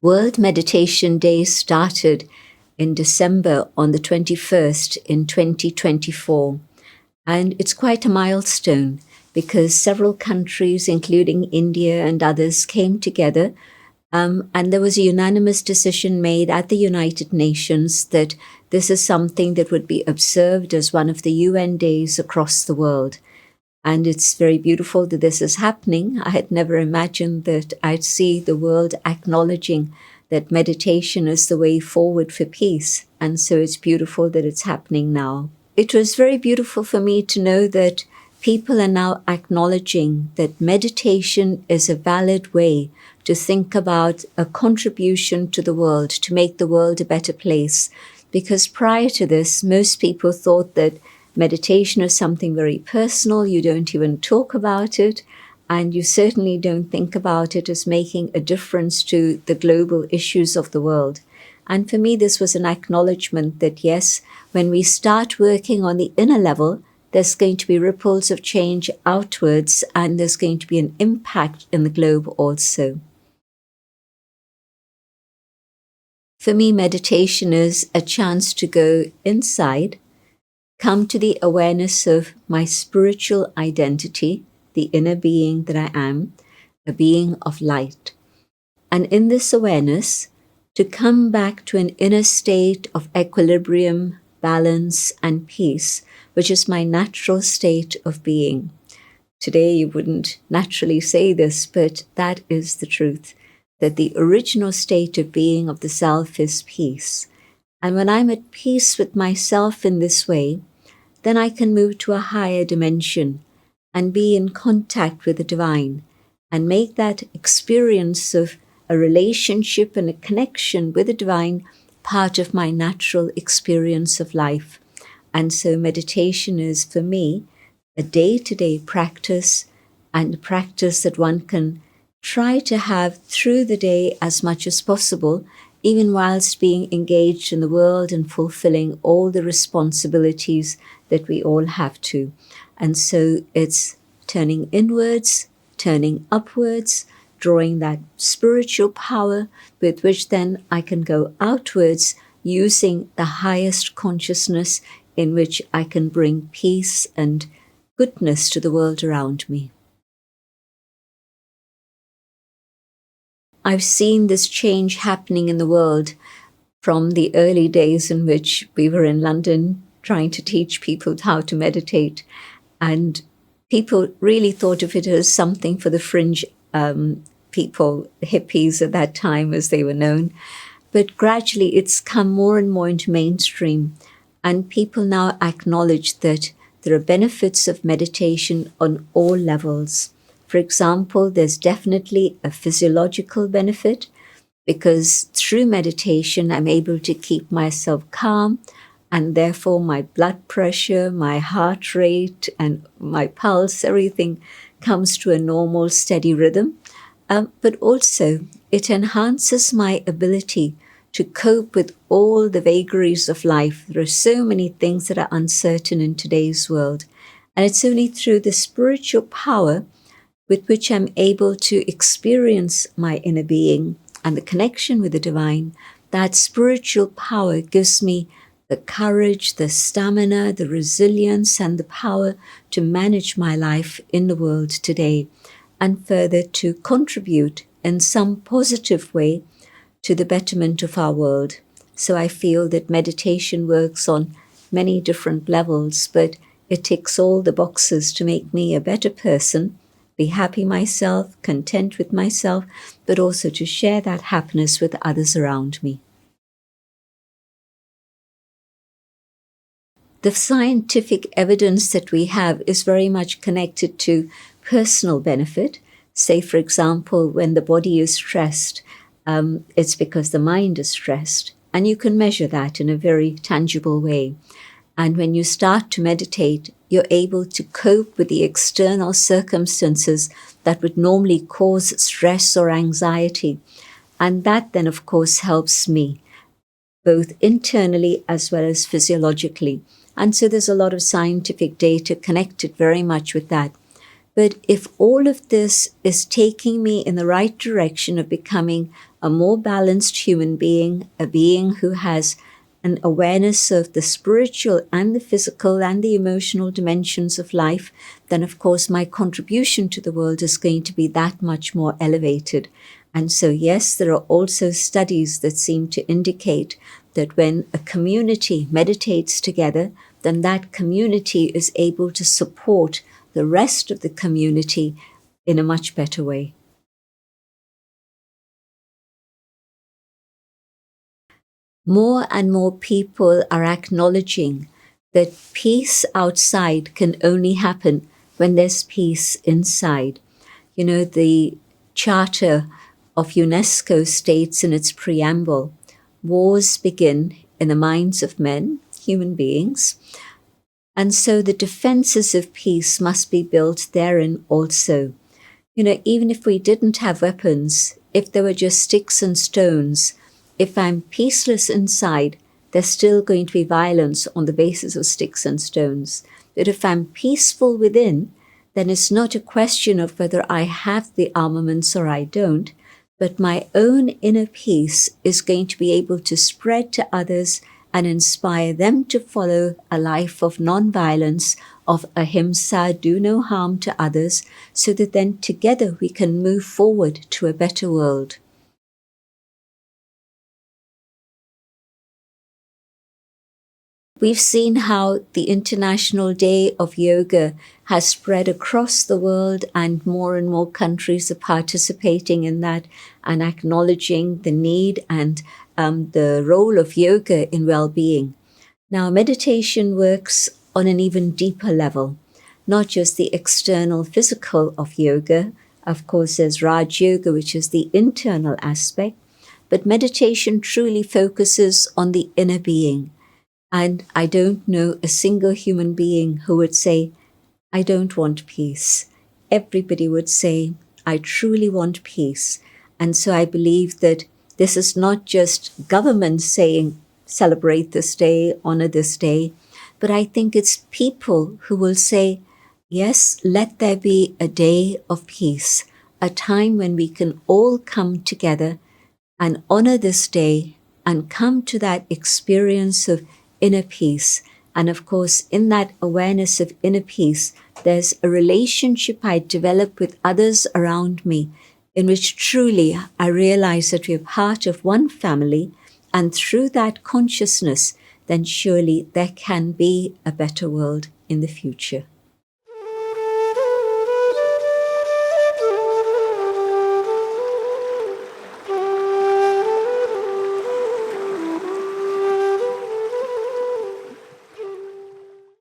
World Meditation Day started in December on the 21st in 2024. And it's quite a milestone because several countries, including India and others, came together. And there was a unanimous decision made at the United Nations that this is something that would be observed as one of the UN days across the world. And it's very beautiful that this is happening. I had never imagined that I'd see the world acknowledging that meditation is the way forward for peace. And so it's beautiful that it's happening now. It was very beautiful for me to know that people are now acknowledging that meditation is a valid way to think about a contribution to the world, to make the world a better place. Because prior to this, most people thought that meditation is something very personal. You don't even talk about it. And you certainly don't think about it as making a difference to the global issues of the world. And for me, this was an acknowledgement that, yes, when we start working on the inner level, there's going to be ripples of change outwards, and there's going to be an impact in the globe also. For me, meditation is a chance to go inside, come to the awareness of my spiritual identity, the inner being that I am, a being of light. And in this awareness, to come back to an inner state of equilibrium, balance, and peace, which is my natural state of being. Today, you wouldn't naturally say this, but that is the truth, that the original state of being of the self is peace. And when I'm at peace with myself in this way, then I can move to a higher dimension and be in contact with the divine and make that experience of a relationship and a connection with the divine part of my natural experience of life. And so meditation is, for me, a day-to-day practice, and a practice that one can try to have through the day as much as possible, even whilst being engaged in the world and fulfilling all the responsibilities that we all have to. And so it's turning inwards, turning upwards, drawing that spiritual power with which then I can go outwards, using the highest consciousness in which I can bring peace and goodness to the world around me. I've seen this change happening in the world from the early days in which we were in London trying to teach people how to meditate. And people really thought of it as something for the fringe people, hippies at that time as they were known. But gradually it's come more and more into mainstream. And people now acknowledge that there are benefits of meditation on all levels. For example, there's definitely a physiological benefit because through meditation, I'm able to keep myself calm, and therefore my blood pressure, my heart rate, and my pulse, everything comes to a normal, steady rhythm. But also, it enhances my ability to cope with all the vagaries of life. There are so many things that are uncertain in today's world. And it's only through the spiritual power with which I'm able to experience my inner being and the connection with the divine. That spiritual power gives me the courage, the stamina, the resilience, and the power to manage my life in the world today, and further to contribute in some positive way to the betterment of our world. So I feel that meditation works on many different levels, but it ticks all the boxes to make me a better person, be happy myself, content with myself, but also to share that happiness with others around me. The scientific evidence that we have is very much connected to personal benefit. Say, for example, when the body is stressed, it's because the mind is stressed. And you can measure that in a very tangible way. And when you start to meditate, you're able to cope with the external circumstances that would normally cause stress or anxiety. And that then, of course, helps me, both internally as well as physiologically. And so there's a lot of scientific data connected very much with that. But if all of this is taking me in the right direction of becoming a more balanced human being, a being who has an awareness of the spiritual and the physical and the emotional dimensions of life, then of course my contribution to the world is going to be that much more elevated. And so, yes, there are also studies that seem to indicate that when a community meditates together, then that community is able to support the rest of the community in a much better way. More and more people are acknowledging that peace outside can only happen when there's peace inside. You know, the Charter of UNESCO states in its preamble, wars begin in the minds of men, human beings, and so the defenses of peace must be built therein also. You know, even if we didn't have weapons, if there were just sticks and stones, if I'm peaceless inside, there's still going to be violence on the basis of sticks and stones. But if I'm peaceful within, then it's not a question of whether I have the armaments or I don't, but my own inner peace is going to be able to spread to others and inspire them to follow a life of non-violence, of ahimsa, do no harm to others, so that then together we can move forward to a better world. We've seen how the International Day of Yoga has spread across the world, and more countries are participating in that and acknowledging the need and the role of yoga in well-being. Now, meditation works on an even deeper level, not just the external physical of yoga. Of course, there's Raj Yoga, which is the internal aspect, but meditation truly focuses on the inner being. And I don't know a single human being who would say, I don't want peace. Everybody would say, I truly want peace. And so I believe that this is not just government saying, celebrate this day, honor this day, but I think it's people who will say, yes, let there be a day of peace, a time when we can all come together and honor this day and come to that experience of inner peace. And of course, in that awareness of inner peace, there's a relationship I develop with others around me, in which truly I realize that we're part of one family, and through that consciousness, then surely there can be a better world in the future.